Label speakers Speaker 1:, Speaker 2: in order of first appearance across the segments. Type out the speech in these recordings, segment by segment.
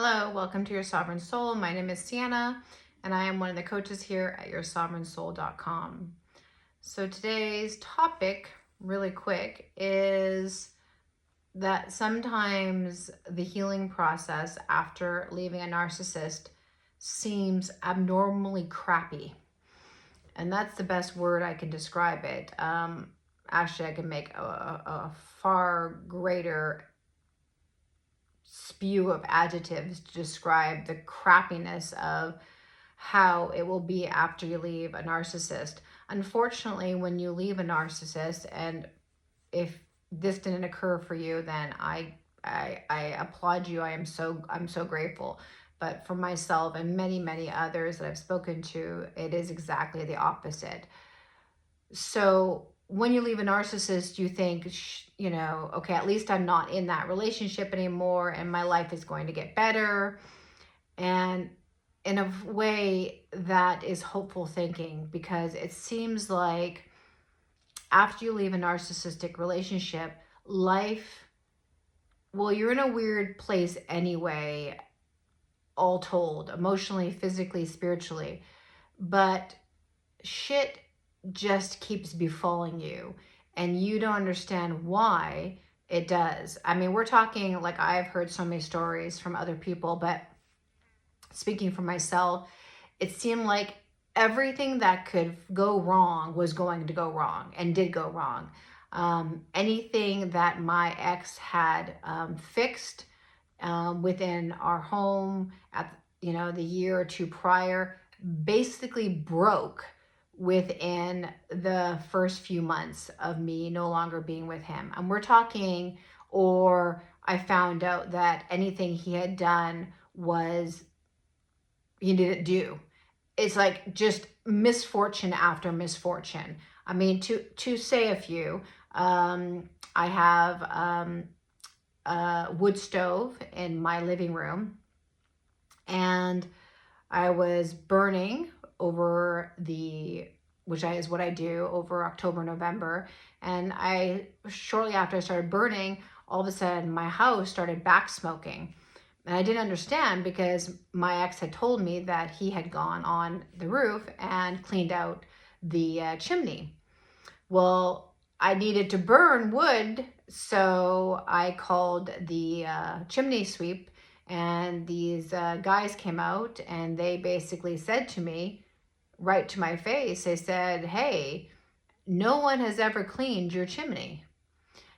Speaker 1: Hello, welcome to Your Sovereign Soul. My name is Sienna, and I am one of the coaches here at YourSovereignSoul.com. So today's topic, really quick, is that sometimes the healing process after leaving a narcissist seems abnormally crappy. And that's the best word I can describe it. Actually, I can make a far greater spew of adjectives to describe the crappiness of how it will be after you leave a narcissist. Unfortunately, when you leave a narcissist, and if this didn't occur for you, then I applaud you. I'm so grateful. But for myself and many others that I've spoken to, it is exactly the opposite. So when you leave a narcissist, you think, okay, at least I'm not in that relationship anymore and my life is going to get better. And in a way, that is hopeful thinking, because it seems like after you leave a narcissistic relationship, you're in a weird place anyway, all told, emotionally, physically, spiritually. But shit just keeps befalling you and you don't understand why it does. I mean, we're talking, like, I've heard so many stories from other people, but speaking for myself, it seemed like everything that could go wrong was going to go wrong and did go wrong. Anything that my ex had fixed within our home at the year or two prior basically broke within the first few months of me no longer being with him. And we're talking, or I found out that anything he had done he didn't do. It's like just misfortune after misfortune. I mean, to say a few, I have a wood stove in my living room, and I was burning which is what I do over October, November. And shortly after I started burning, all of a sudden my house started back smoking. And I didn't understand, because my ex had told me that he had gone on the roof and cleaned out the chimney. Well, I needed to burn wood, so I called the chimney sweep, and these guys came out and they basically said to me, right to my face, they said, "Hey, no one has ever cleaned your chimney."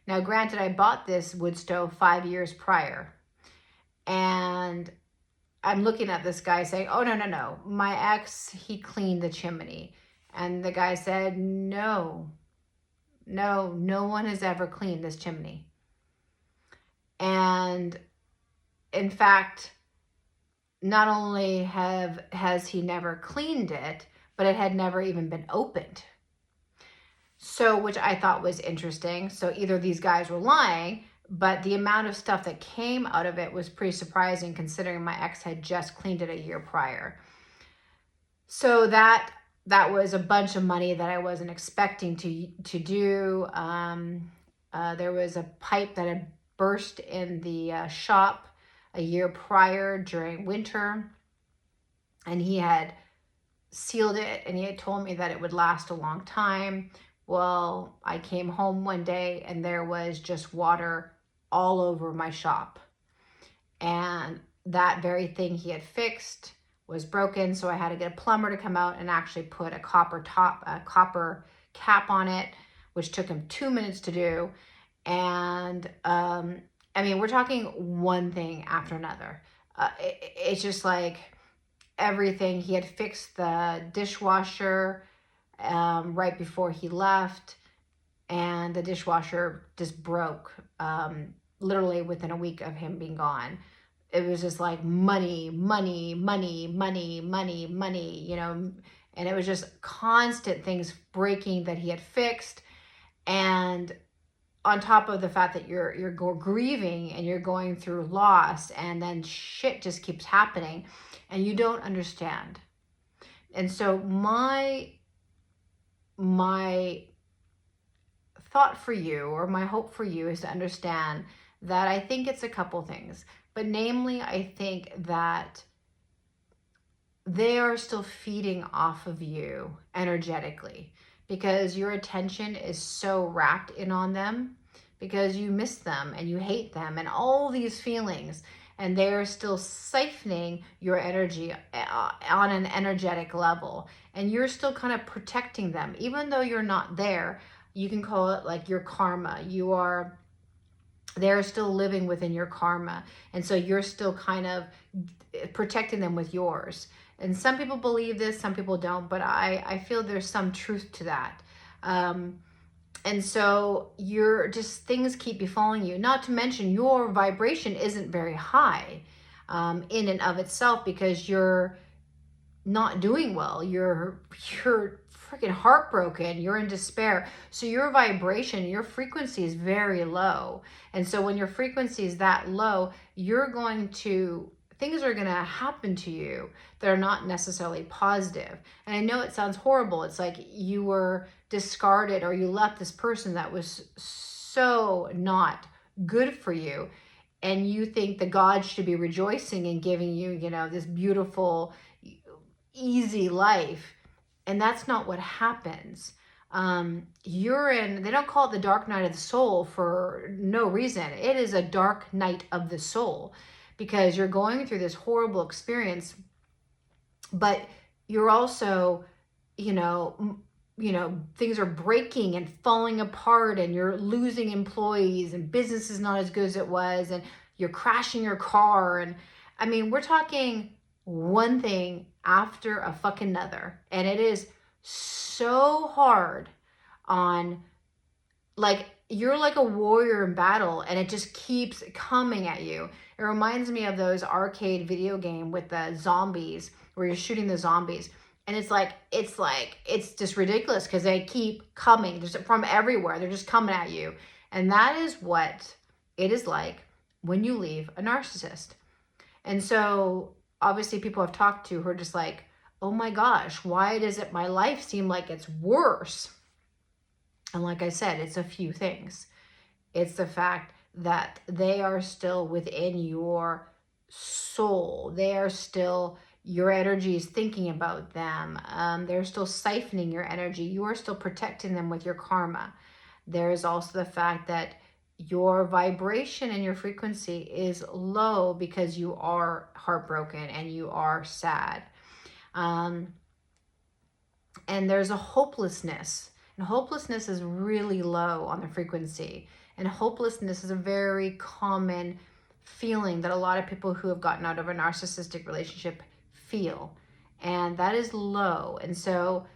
Speaker 1: Now, granted, I bought this wood stove 5 years prior, and I'm looking at this guy saying, "Oh, no. My ex, he cleaned the chimney." And the guy said, no one has ever cleaned this chimney. And in fact, not only has he never cleaned it, but it had never even been opened. So, which I thought was interesting. So either these guys were lying, but the amount of stuff that came out of it was pretty surprising, considering my ex had just cleaned it a year prior. So that was a bunch of money that I wasn't expecting to do. There was a pipe that had burst in the shop a year prior during winter, and he had sealed it, and he had told me that it would last a long time. Well, I came home one day and there was just water all over my shop, and that very thing he had fixed was broken. So I had to get a plumber to come out and actually put a copper cap on it, which took him 2 minutes to do. And I mean, we're talking one thing after another. It's just like everything. He had fixed the dishwasher right before he left, and the dishwasher just broke literally within a week of him being gone. It was just like money, and it was just constant things breaking that he had fixed. And on top of the fact that you're grieving and you're going through loss, and then shit just keeps happening and you don't understand. And so my thought for you, or my hope for you, is to understand that I think it's a couple things. But namely, I think that they are still feeding off of you energetically because your attention is so wrapped in on them because you miss them and you hate them and all these feelings, and they're still siphoning your energy on an energetic level, and you're still kind of protecting them even though you're not there. You can call it like your karma. They're still living within your karma, and so you're still kind of protecting them with yours. And some people believe this, some people don't, but I feel there's some truth to that. And so you're just, things keep befalling you. Not to mention your vibration isn't very high in and of itself because you're not doing well. You're freaking heartbroken. You're in despair. So your vibration, your frequency is very low. And so when your frequency is that low, things are going to happen to you that are not necessarily positive. And I know it sounds horrible. It's like you were discarded or you left this person that was so not good for you. And you think the gods should be rejoicing and giving you, this beautiful, easy life. And that's not what happens. They don't call it the dark night of the soul for no reason. It is a dark night of the soul because you're going through this horrible experience, but you're also, things are breaking and falling apart and you're losing employees and business is not as good as it was and you're crashing your car. And I mean, we're talking one thing after a fucking another. And it is so hard on, like, you're like a warrior in battle and it just keeps coming at you. It reminds me of those arcade video game with the zombies where you're shooting the zombies. And it's just ridiculous because they keep coming just from everywhere. They're just coming at you. And that is what it is like when you leave a narcissist. And so obviously people I've talked to who are just like, oh my gosh, why does my life seem like it's worse? And like I said, it's a few things. It's the fact that they are still within your soul. They are still, your energy is thinking about them. They're still siphoning your energy. You are still protecting them with your karma. There is also the fact that your vibration and your frequency is low because you are heartbroken and you are sad. And there's a hopelessness. And hopelessness is really low on the frequency. And hopelessness is a very common feeling that a lot of people who have gotten out of a narcissistic relationship feel. And that is low. And so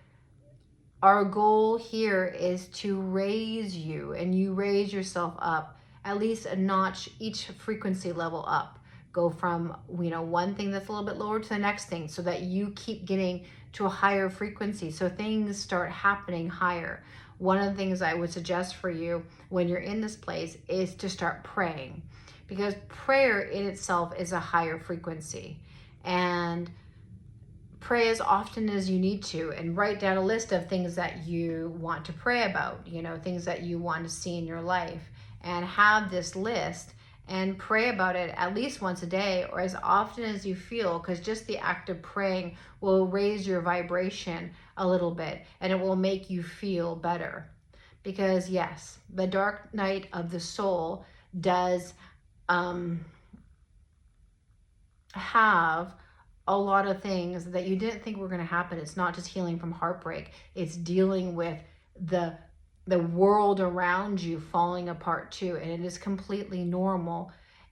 Speaker 1: our goal here is to raise you, and you raise yourself up at least a notch, each frequency level up. Go from, one thing that's a little bit lower to the next thing so that you keep getting to a higher frequency. So things start happening higher. One of the things I would suggest for you when you're in this place is to start praying, because prayer in itself is a higher frequency. And pray as often as you need to, and write down a list of things that you want to pray about, things that you want to see in your life, and have this list and pray about it at least once a day or as often as you feel, because just the act of praying will raise your vibration a little bit and it will make you feel better. Because yes, the dark night of the soul does have a lot of things that you didn't think were going to happen. It's not just healing from heartbreak. It's dealing with the world around you falling apart too. And it is completely normal.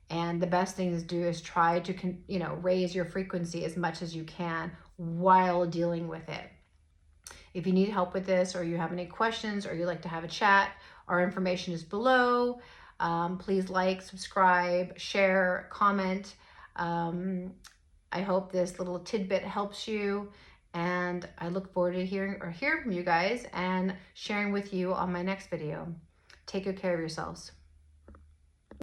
Speaker 1: And the best thing to do is try to, raise your frequency as much as you can while dealing with it. If you need help with this, or you have any questions, or you'd like to have a chat, our information is below. Please like, subscribe, share, comment. I hope this little tidbit helps you, and I look forward to hearing from you guys and sharing with you on my next video. Take good care of yourselves.